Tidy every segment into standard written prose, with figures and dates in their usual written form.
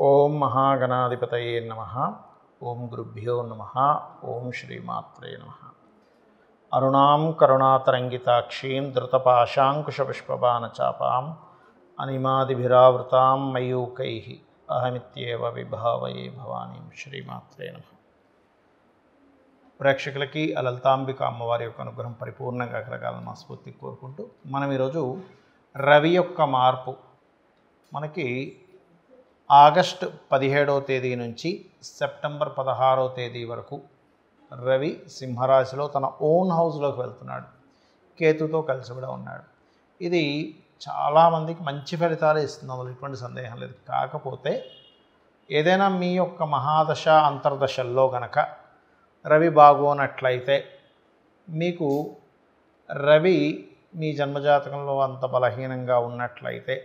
ఓం మహాగణాధిపతయే నమః. ఓం గురుభ్యో నమః. ఓం శ్రీమాత్రే నమః. అరుణాం కరుణాతరంగితాక్షీం ధృతపాశాంకుశపుష్పబాణచాపాం అనిమాదిభిరావృతాం మయూకైః అహమిత్యేవ విభావయే భవానీం. శ్రీమాత్రే నమః. ప్రేక్షకులకి లలితాంబిక అమ్మవారి యొక్క అనుగ్రహం పరిపూర్ణంగా కలగాలని మనస్ఫూర్తిగా కోరుకుంటూ మనం ఈరోజు రవి యొక్క మార్పు మనకి ఆగస్టు 17వ తేదీ నుంచి సెప్టెంబర్ 16వ తేదీ వరకు రవి సింహరాశిలో తన ఓన్ హౌస్లోకి వెళ్తున్నాడు. కేతుతో కలిసి కూడా ఉన్నాడు. ఇది చాలామందికి మంచి ఫలితాలు ఇస్తుంది, అందులో ఎటువంటి సందేహం లేదు. కాకపోతే ఏదైనా మీ యొక్క మహాదశ అంతర్దశల్లో గనక రవి బాగోనట్లయితే మీకు రవి మీ జన్మజాతకంలో అంత బలహీనంగా ఉన్నట్లయితే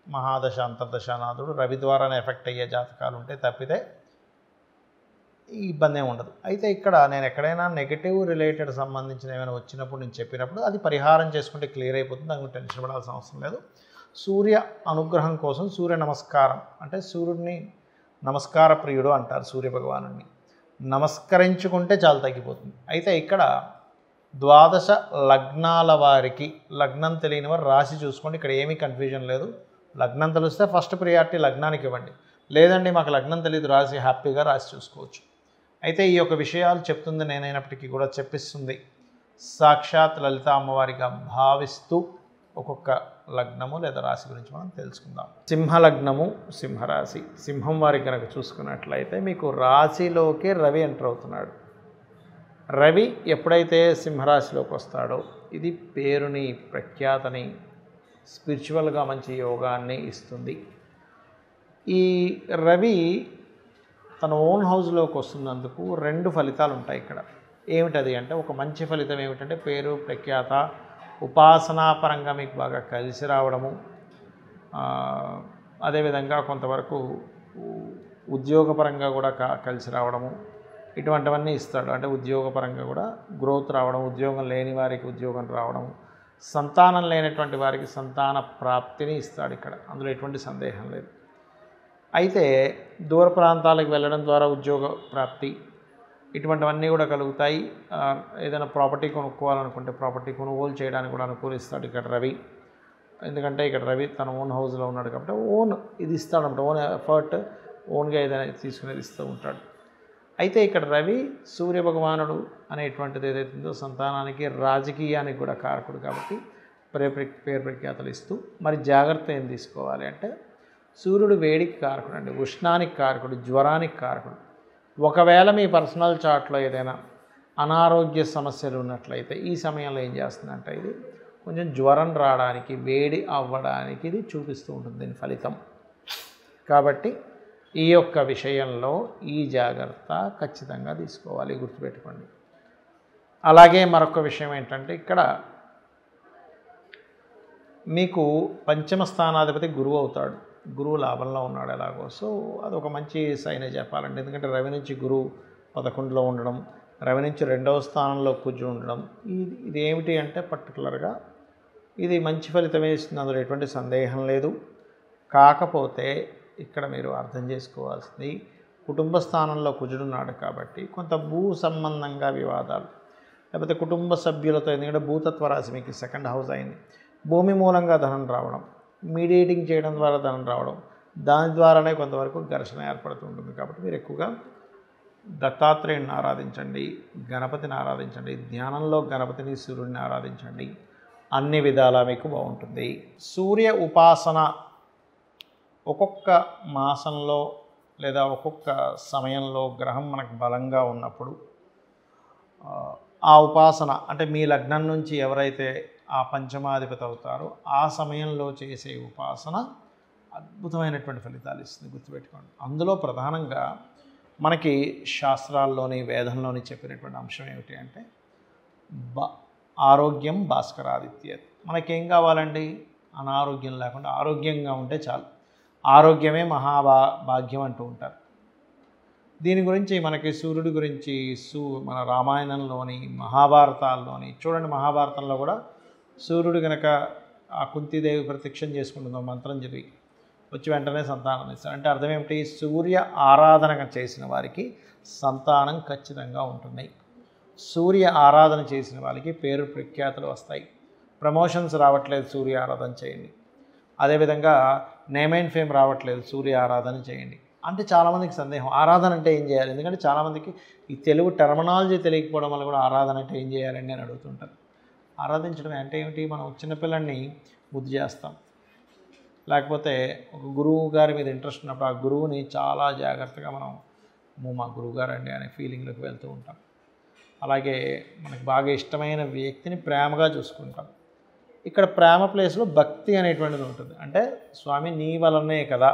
మహాదశ అంతర్దశానాథుడు రవి ద్వారానే ఎఫెక్ట్ అయ్యే జాతకాలు ఉంటే తప్పితే ఈ ఇబ్బంది ఏమి ఉండదు. అయితే ఇక్కడ నేను ఎక్కడైనా నెగిటివ్ రిలేటెడ్ సంబంధించిన ఏమైనా వచ్చినప్పుడు నేను చెప్పినప్పుడు అది పరిహారం చేసుకుంటే క్లియర్ అయిపోతుంది, దానికి టెన్షన్ పడాల్సిన అవసరం లేదు. సూర్య అనుగ్రహం కోసం సూర్య నమస్కారం అంటే సూర్యుడిని నమస్కార ప్రియుడు అంటారు. సూర్య భగవానుడిని నమస్కరించుకుంటే చాలా తగ్గిపోతుంది. అయితే ఇక్కడ ద్వాదశ లగ్నాల వారికి లగ్నం తెలియని వారు రాశి చూసుకోండి. ఇక్కడ ఏమీ కన్ఫ్యూజన్ లేదు. లగ్నం తెలిస్తే ఫస్ట్ ప్రియారిటీ లగ్నానికి ఇవ్వండి. లేదండి మాకు లగ్నం తెలియదు రాశి, హ్యాపీగా రాశి చూసుకోవచ్చు. అయితే ఈ యొక్క విషయాలు చెప్తుంది నేనైనప్పటికీ కూడా చెప్పిస్తుంది సాక్షాత్ లలిత అమ్మవారిగా భావిస్తూ ఒక్కొక్క లగ్నము లేదా రాశి గురించి మనం తెలుసుకుందాం. సింహ లగ్నము, సింహరాశి. సింహం వారికి కనుక చూసుకున్నట్లయితే మీకు రాశిలోకి రవి ఎంటర్ అవుతున్నాడు. రవి ఎప్పుడైతే సింహరాశిలోకి వస్తాడో ఇది పేరుని, ప్రఖ్యాతని, స్పిరిచువల్గా మంచి యోగాన్ని ఇస్తుంది. ఈ రవి తన ఓన్ హౌస్లోకి వస్తున్నందుకు రెండు ఫలితాలు ఉంటాయి ఇక్కడ. ఏమిటది అంటే ఒక మంచి ఫలితం ఏమిటంటే పేరు, ప్రఖ్యాత, ఉపాసనాపరంగా మీకు బాగా కలిసి రావడము, అదేవిధంగా కొంతవరకు ఉద్యోగపరంగా కూడా కలిసి రావడము, ఇటువంటివన్నీ ఇస్తాడు. అంటే ఉద్యోగపరంగా కూడా గ్రోత్ రావడం, ఉద్యోగం లేని వారికి ఉద్యోగం రావడం, సంతానం లేనటువంటి వారికి సంతాన ప్రాప్తిని ఇస్తాడు ఇక్కడ, అందులో ఎటువంటి సందేహం లేదు. అయితే దూర ప్రాంతాలకు వెళ్ళడం ద్వారా ఉద్యోగ ప్రాప్తి ఇటువంటివన్నీ కూడా కలుగుతాయి. ఏదైనా ప్రాపర్టీ కొనుక్కోవాలనుకుంటే ప్రాపర్టీ కొనుగోలు చేయడానికి కూడా అనుకూలిస్తాడు ఇక్కడ రవి. ఎందుకంటే ఇక్కడ రవి తన ఓన్ హౌస్లో ఉన్నాడు కాబట్టి ఓన్ ఇది ఇస్తాడన్నమాట. ఓన్ ఎఫర్ట్, ఓన్గా ఏదైనా తీసుకునేది ఇస్తూ ఉంటాడు. అయితే ఇక్కడ రవి సూర్య భగవానుడు అనేటువంటిది ఏదైతే ఉందో సంతానానికి, రాజకీయానికి కూడా కారకుడు కాబట్టి పేరు ప్రఖ్యాతలు ఇస్తూ మరి జాగ్రత్త ఏం తీసుకోవాలి అంటే సూర్యుడు వేడికి కారకుడు అండి, ఉష్ణానికి కారకుడు, జ్వరానికి కారకుడు. ఒకవేళ మీ పర్సనల్ చార్ట్లో ఏదైనా అనారోగ్య సమస్యలు ఉన్నట్లయితే ఈ సమయంలో ఏం చేస్తుందంటే ఇది కొంచెం జ్వరం రావడానికి, వేడి అవ్వడానికి ఇది చూపిస్తూ ఉంటుంది దీని ఫలితం. కాబట్టి ఈ యొక్క విషయంలో ఈ జాగ్రత్త ఖచ్చితంగా తీసుకోవాలి, గుర్తుపెట్టుకోండి. అలాగే మరొక విషయం ఏంటంటే ఇక్కడ మీకు పంచమ స్థానాధిపతి గురువు అవుతాడు. గురువు లాభంలో ఉన్నాడు ఎలాగో, సో అదొక మంచి సైనే చెప్పాలండి. ఎందుకంటే రవి నుంచి గురువు 11లో ఉండడం, రవి నుంచి 2వ స్థానంలో కూర్చుని ఉండడం, ఇది ఏమిటి అంటే పర్టికులర్గా ఇది మంచి ఫలితమే ఇస్తుంది, అందులో ఎటువంటి సందేహం లేదు. కాకపోతే ఇక్కడ మీరు అర్థం చేసుకోవాల్సింది కుటుంబ స్థానంలో కుజుడున్నాడు కాబట్టి కొంత భూ సంబంధంగా వివాదాలు, లేకపోతే కుటుంబ సభ్యులతో, ఎందుకంటే భూతత్వ రాశి మీకు 2nd హౌస్ అయింది, భూమి మూలంగా ధనం రావడం, మీడియేటింగ్ చేయడం ద్వారా ధనం రావడం, దాని ద్వారానే కొంతవరకు ఘర్షణ ఏర్పడుతుంటుంది. కాబట్టి మీరు ఎక్కువగా దత్తాత్రేయుని ఆరాధించండి, గణపతిని ఆరాధించండి, ధ్యానంలో గణపతిని, సూర్యుడిని ఆరాధించండి, అన్ని విధాలా మీకు బాగుంటుంది. సూర్య ఉపాసన ఒక్కొక్క మాసంలో లేదా ఒక్కొక్క సమయంలో గ్రహం మనకు బలంగా ఉన్నప్పుడు ఆ ఉపాసన అంటే మీ లగ్నం నుంచి ఎవరైతే ఆ పంచమాధిపతి అవుతారో ఆ సమయంలో చేసే ఉపాసన అద్భుతమైనటువంటి ఫలితాలు ఇస్తుంది, గుర్తుపెట్టుకోండి. అందులో ప్రధానంగా మనకి శాస్త్రాల్లోని, వేదంలోని చెప్పినటువంటి అంశం ఏమిటి అంటే ఆరోగ్యం భాస్కరాదిత్య. మనకేం కావాలండి? అనారోగ్యం లేకుండా ఆరోగ్యంగా ఉంటే చాలు. ఆరోగ్యమే మహాభాగ్యం అంటూ ఉంటారు. దీని గురించి మనకి సూర్యుడి గురించి మన రామాయణంలోని, మహాభారతాల్లోని చూడండి. మహాభారతంలో కూడా సూర్యుడు కనుక ఆ కుంతీదేవి ప్రత్యక్షం చేసుకుంటుందో మంత్రం జరిగి వచ్చి వెంటనే సంతానం ఇస్తారు. అంటే అర్థం ఏమిటి? సూర్య ఆరాధన చేసిన వారికి సంతానం ఖచ్చితంగా ఉంటుంది. సూర్య ఆరాధన చేసిన వాళ్ళకి పేరు ప్రఖ్యాతులు వస్తాయి. ప్రమోషన్స్ రావట్లేదు, సూర్య ఆరాధన చేయండి. అదేవిధంగా నేమ్ అండ్ ఫేమ్ రావట్లేదు, సూర్య ఆరాధన చేయండి. అంటే చాలామందికి సందేహం, ఆరాధన అంటే ఏం చేయాలి? ఎందుకంటే చాలామందికి ఈ తెలుగు టర్మినాలజీ తెలియకపోవడం వల్ల కూడా ఆరాధన అంటే ఏం చేయాలండి అని అడుగుతుంటారు. ఆరాధించడం అంటే ఏమిటి? మనం చిన్నపిల్లల్ని ముద్దు చేస్తాం, లేకపోతే ఒక గురువు గారి మీద ఇంట్రెస్ట్ ఉన్నప్పుడు ఆ గురువుని చాలా జాగ్రత్తగా మనం మా గురువు గారు అండి అనే ఫీలింగ్లోకి వెళ్తూ ఉంటాం. అలాగే మనకు బాగా ఇష్టమైన వ్యక్తిని ప్రేమగా చూసుకుంటాం. ఇక్కడ ప్రేమ ప్లేస్లో భక్తి అనేటువంటిది ఉంటుంది. అంటే స్వామి నీ వలనే కదా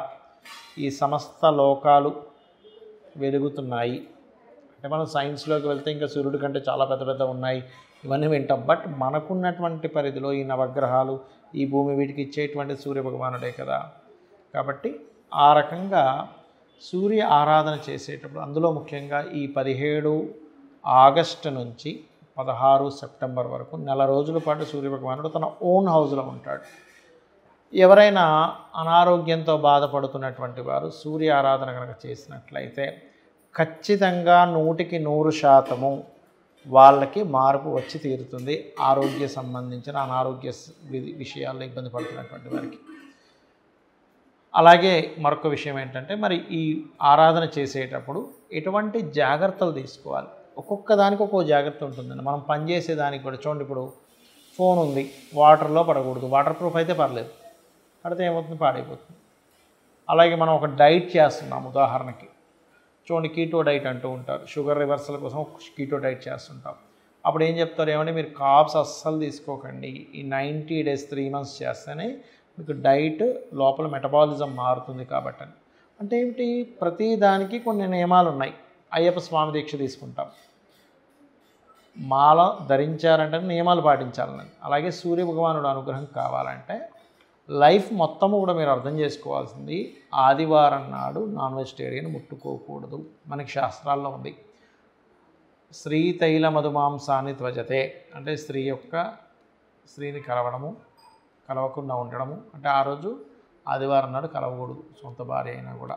ఈ సమస్త లోకాలు వెలుగుతున్నాయి. అంటే మనం సైన్స్లోకి వెళ్తే ఇంకా సూర్యుడి కంటే చాలా పెద్ద పెద్ద ఉన్నాయి, ఇవన్నీ వింటాం. బట్ మనకున్నటువంటి పరిధిలో ఈ నవగ్రహాలు, ఈ భూమి, వీటికి ఇచ్చేటువంటి సూర్యభగవానుడే కదా. కాబట్టి ఆ రకంగా సూర్య ఆరాధన చేసేటప్పుడు అందులో ముఖ్యంగా ఈ 17 ఆగస్టు నుంచి 16 సెప్టెంబర్ వరకు నెల రోజుల పాటు సూర్యభగవానుడు తన ఓన్ హౌస్లో ఉంటాడు. ఎవరైనా అనారోగ్యంతో బాధపడుతున్నటువంటి వారు సూర్య ఆరాధన కనుక చేసినట్లయితే ఖచ్చితంగా 100% వాళ్ళకి మార్పు వచ్చి తీరుతుంది. ఆరోగ్య సంబంధించిన అనారోగ్య విషయాల్లో ఇబ్బంది పడుతున్నటువంటి వారికి. అలాగే మరొక విషయం ఏంటంటే, మరి ఈ ఆరాధన చేసేటప్పుడు ఎటువంటి జాగ్రత్తలు తీసుకోవాలి? ఒక్కొక్క దానికి ఒక్కో జాగ్రత్త ఉంటుందండి. మనం పనిచేసే దానికి కూడా చూడండి, ఇప్పుడు ఫోన్ ఉంది, వాటర్లో పడకూడదు. వాటర్ ప్రూఫ్ అయితే పర్లేదు, పడితే ఏమవుతుంది? పాడైపోతుంది. అలాగే మనం ఒక డైట్ చేస్తున్నాం, ఉదాహరణకి చూడండి, కీటో డైట్ అంటూ ఉంటారు. షుగర్ రివర్సల్ కోసం కీటో డైట్ చేస్తుంటాం. అప్పుడు ఏం చెప్తారు? ఏమంటే మీరు కార్బ్స్ అస్సలు తీసుకోకండి, ఈ 90 days 3 months చేస్తేనే మీకు డైట్ లోపల మెటబాలిజం మారుతుంది కాబట్టి. అంటే ఏమిటి? ప్రతి దానికి కొన్ని నియమాలు ఉన్నాయి. అయ్యప్ప స్వామి దీక్ష తీసుకుంటాం, మాల ధరించారంటే నియమాలు పాటించాలని. అలాగే సూర్యభగవానుడు అనుగ్రహం కావాలంటే లైఫ్ మొత్తము కూడా మీరు అర్థం చేసుకోవాల్సింది, ఆదివారం నాడు నాన్ వెజిటేరియన్ ముట్టుకోకూడదు. మనకి శాస్త్రాల్లో ఉంది. స్త్రీ తైల మధుమాంసాన్ని త్వజతే అంటే స్త్రీని కలవకుండా ఉండడము. అంటే ఆ రోజు ఆదివారం నాడు కలవకూడదు, సొంత భార్య అయినా కూడా.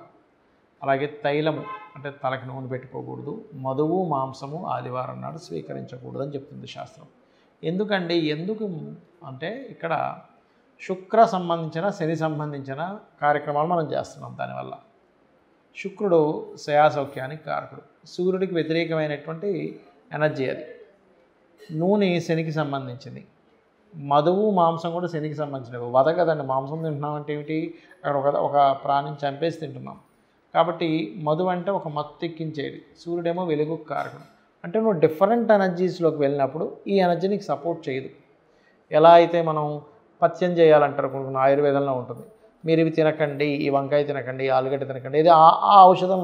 అలాగే తైలము అంటే తలకి నూనె పెట్టుకోకూడదు. మధువు మాంసము ఆదివారం నాడు స్వీకరించకూడదు అని చెప్తుంది శాస్త్రం. ఎందుకు అంటే ఇక్కడ శుక్ర సంబంధించిన, శని సంబంధించిన కార్యక్రమాలు మనం చేస్తున్నాం. దానివల్ల శుక్రుడు శయాసౌఖ్యానికి కారకుడు, సూర్యుడికి వ్యతిరేకమైనటువంటి ఎనర్జీ అది. నూనె శనికి సంబంధించింది, మధువు మాంసం కూడా శనికి సంబంధించినవి. వధ కదండి, మాంసం తింటున్నామంటే ఏమిటి? అక్కడ ఒక ప్రాణిని చంపేసి తింటున్నాం. కాబట్టి మధు అంటే ఒక మత్తు ఎక్కించేది, సూర్యుడేమో వెలుగు కారకుడు. అంటే నువ్వు డిఫరెంట్ ఎనర్జీస్లోకి వెళ్ళినప్పుడు ఈ ఎనర్జీ నీకు సపోర్ట్ చేయదు. ఎలా అయితే మనం పథ్యం చేయాలంటారు, కొన్ని ఆయుర్వేదంలో ఉంటుంది, మీరు ఇవి తినకండి, ఈ వంకాయ తినకండి, ఈ ఆలుగడ్డ తినకండి, ఇది ఆ ఔషధం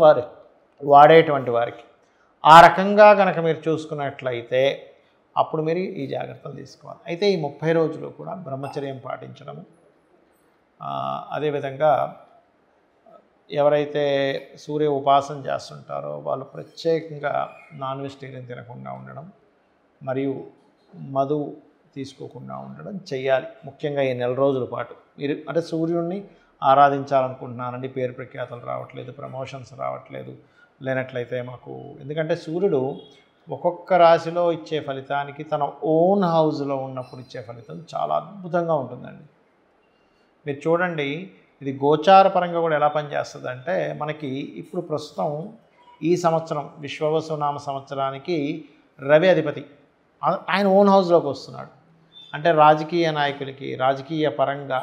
వాడేటువంటి వారికి. ఆ రకంగా కనుక మీరు చూసుకున్నట్లయితే అప్పుడు మీరు ఈ జాగ్రత్తలు తీసుకోవాలి. అయితే ఈ 30 రోజులు కూడా బ్రహ్మచర్యం పాటించడము, అదేవిధంగా ఎవరైతే సూర్య ఉపాసన చేస్తుంటారో వాళ్ళు ప్రత్యేకంగా నాన్ వెజిటేరియన్ తినకుండా ఉండడం, మరియు మధు తీసుకోకుండా ఉండడం చేయాలి. ముఖ్యంగా ఈ నెల రోజుల పాటు మీరు అంటే సూర్యుడిని ఆరాధించాలనుకుంటున్నానండి, పేరు ప్రఖ్యాతలు రావట్లేదు, ప్రమోషన్స్ రావట్లేదు, లేనట్లయితే మాకు, ఎందుకంటే సూర్యుడు ఒక్కొక్క రాశిలో ఇచ్చే ఫలితానికి తన ఓన్ హౌస్లో ఉన్నప్పుడు ఇచ్చే ఫలితం చాలా అద్భుతంగా ఉంటుందండి. మీరు చూడండి, ఇది గోచార పరంగా కూడా ఎలా పనిచేస్తుందంటే, మనకి ఇప్పుడు ప్రస్తుతం ఈ సంవత్సరం విశ్వవసునామ సంవత్సరానికి రవి అధిపతి ఆయన ఓన్ హౌస్లోకి వస్తున్నాడు. అంటే రాజకీయ నాయకులకి, రాజకీయ పరంగా,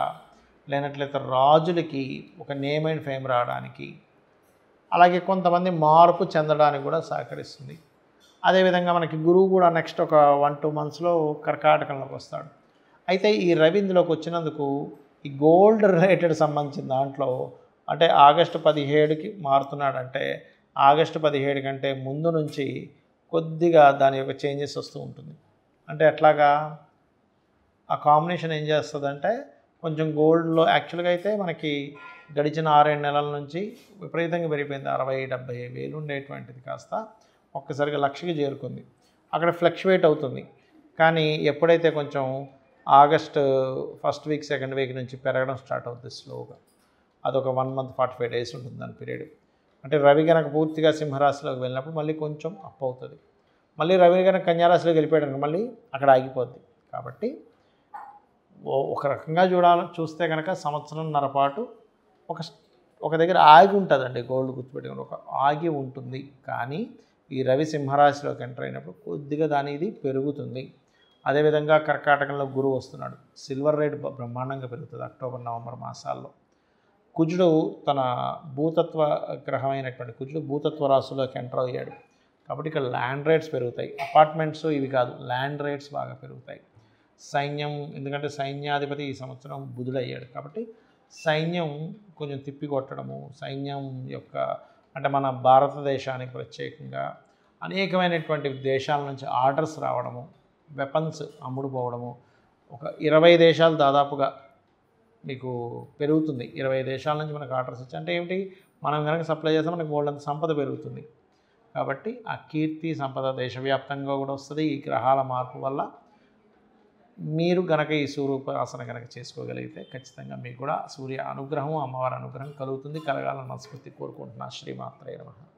లేనట్లయితే రాజులకి ఒక నేమ్ అండ్ ఫేమ్ రావడానికి, అలాగే కొంతమంది మార్పు చెందడానికి కూడా సహకరిస్తుంది. అదేవిధంగా మనకి గురువు కూడా నెక్స్ట్ ఒక 1-2 monthsలో కర్కాటకంలోకి వస్తాడు. అయితే ఈ రవి ఇందులోకి వచ్చినందుకు ఈ గోల్డ్ రిలేటెడ్ సంబంధించిన దాంట్లో, అంటే ఆగస్టు 17కి మారుతున్నాడంటే ఆగస్టు 17 కంటే ముందు నుంచి కొద్దిగా దాని యొక్క చేంజెస్ వస్తూ ఉంటుంది. అంటే ఎట్లాగా ఆ కాంబినేషన్ ఏం చేస్తుందంటే, కొంచెం గోల్డ్లో యాక్చువల్గా అయితే మనకి గడిచిన 6-7 నెలల నుంచి విపరీతంగా పెరిగిపోయింది. 60-70 వేలు ఉండేటువంటిది కాస్త ఒక్కసారిగా 1,00,000కి చేరుకుంది. అక్కడ ఫ్లక్చువేట్ అవుతుంది. కానీ ఎప్పుడైతే కొంచెం August 1st week 2nd week నుంచి పెరగడం స్టార్ట్ అవుతుంది స్లోగా. అదొక 1 మంత్ 45 డేస్ ఉంటుంది దాని పీరియడ్. అంటే రవి కనుక పూర్తిగా సింహరాశిలోకి వెళ్ళినప్పుడు మళ్ళీ కొంచెం అప్ అవుతుంది. మళ్ళీ రవి కనుక కన్యారాశిలోకి వెళ్ళిపోయాడు మళ్ళీ అక్కడ ఆగిపోద్ది. కాబట్టి ఒక రకంగా చూస్తే కనుక సంవత్సరంన్నర పాటు ఒక ఒక దగ్గర ఆగి ఉంటుందండి. గోల్డ్ గుర్తుపెట్టుకుని ఒక ఆగి ఉంటుంది. కానీ ఈ రవి సింహరాశిలోకి ఎంటర్ అయినప్పుడు కొద్దిగా దాని ఇది పెరుగుతుంది. అదేవిధంగా కర్కాటకంలో గురువు వస్తున్నాడు. సిల్వర్ రేట్ బ్రహ్మాండంగా పెరుగుతుంది అక్టోబర్ నవంబర్ మాసాల్లో. కుజుడు తన భూతత్వ గ్రహమైనటువంటి కుజుడు భూతత్వ రాశిలోకి ఎంటర్ అయ్యాడు. కాబట్టి ఇక్కడ ల్యాండ్ రేట్స్ పెరుగుతాయి. అపార్ట్మెంట్స్ ఇవి కాదు, ల్యాండ్ రేట్స్ బాగా పెరుగుతాయి. సైన్యం, ఎందుకంటే సైన్యాధిపతి ఈ సంవత్సరం బుధుడు అయ్యాడు. కాబట్టి సైన్యం కొంచెం తిప్పికొట్టడము, సైన్యం యొక్క అంటే మన భారతదేశానికి ప్రత్యేకంగా అనేకమైనటువంటి దేశాల నుంచి ఆర్డర్స్ రావడము, వెపన్స్ అమ్ముడు పోవడము, ఒక 20 దేశాలు దాదాపుగా మీకు పెరుగుతుంది. 20 దేశాల నుంచి మనకు ఆర్డర్స్ వచ్చాయి అంటే ఏమిటి, మనం కనుక సప్లై చేస్తే మనకు వాళ్ళంత సంపద పెరుగుతుంది. కాబట్టి ఆ కీర్తి సంపద దేశవ్యాప్తంగా కూడా వస్తుంది. ఈ గ్రహాల మార్పు వల్ల మీరు గనక ఈ సూర్యోపాసన కనుక చేసుకోగలిగితే ఖచ్చితంగా మీకు కూడా సూర్య అనుగ్రహం, అమ్మవారి అనుగ్రహం కలుగుతుంది. కలగాలని మనస్ఫూర్తి కోరుకుంటున్నా. శ్రీమాత్రే నమః.